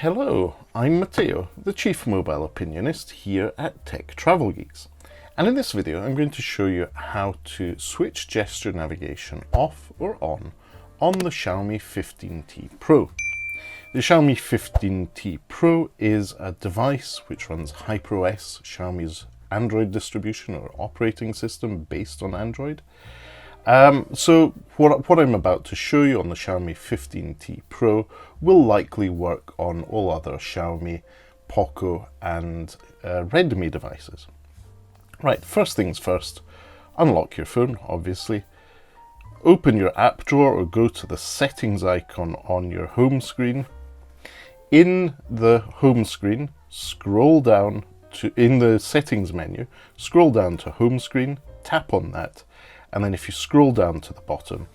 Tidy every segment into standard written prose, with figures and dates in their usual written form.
Hello, I'm Matteo, the Chief Mobile Opinionist here at Tech Travel Geeks. And in this video I'm going to show you how to switch gesture navigation off or on the Xiaomi 15T Pro. The Xiaomi 15T Pro is a device which runs HyperOS, Xiaomi's Android distribution or operating system based on Android. So what I'm about to show you on the Xiaomi 15T Pro will likely work on all other Xiaomi, Poco and Redmi devices. Right, first things first, unlock your phone, obviously. Open your app drawer or go to the settings icon on your home screen. In the home screen, scroll down to, in the settings menu, scroll down to home screen, tap on that. And then if you scroll down to the bottom,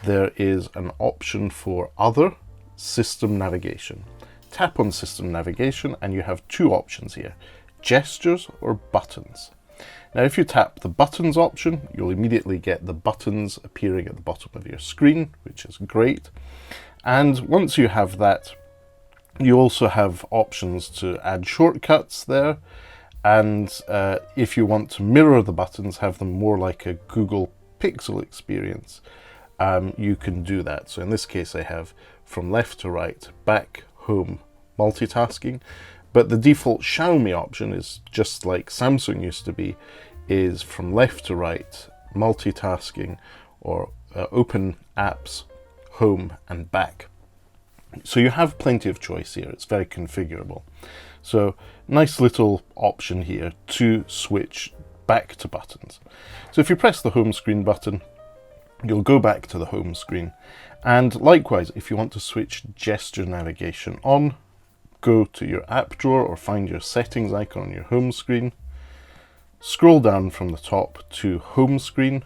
there is an option for other system navigation. Tap on system navigation and you have two options here, gestures or buttons. Now if you tap the buttons option, you'll immediately get the buttons appearing at the bottom of your screen, which is great. And once you have that, you also have options to add shortcuts there. And if you want to mirror the buttons, have them more like a Google Pixel experience, you can do that. So in this case I have from left to right, back, home, multitasking, but the default Xiaomi option is just like Samsung used to be, is from left to right, multitasking, or open apps, home and back. So you have plenty of choice here, it's very configurable. So nice little option here to switch back to buttons. So if you press the home screen button, you'll go back to the home screen. And likewise, if you want to switch gesture navigation on, go to your app drawer or find your settings icon on your home screen. Scroll down from the top to home screen.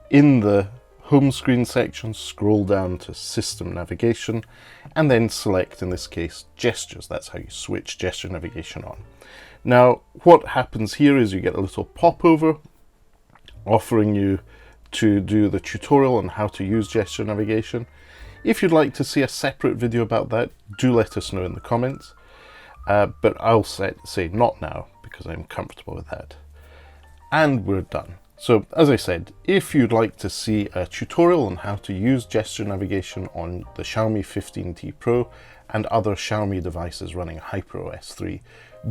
In the home screen section, scroll down to system navigation and then select, in this case, gestures. That's how you switch gesture navigation on. Now, what happens here is you get a little popover offering you to do the tutorial on how to use gesture navigation. If you'd like to see a separate video about that, do let us know in the comments. But I'll say not now because I'm comfortable with that. And we're done. So as I said, if you'd like to see a tutorial on how to use gesture navigation on the Xiaomi 15T Pro and other Xiaomi devices running HyperOS 3,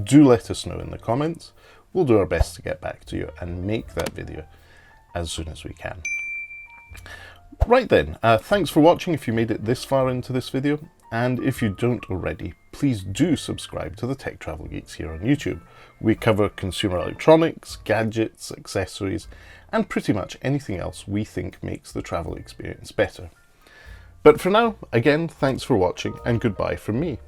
do let us know in the comments. We'll do our best to get back to you and make that video as soon as we can. Right then, thanks for watching if you made it this far into this video, and if you don't already, please do subscribe to the Tech Travel Geeks here on YouTube. We cover consumer electronics, gadgets, accessories, and pretty much anything else we think makes the travel experience better. But for now, again, thanks for watching and goodbye from me.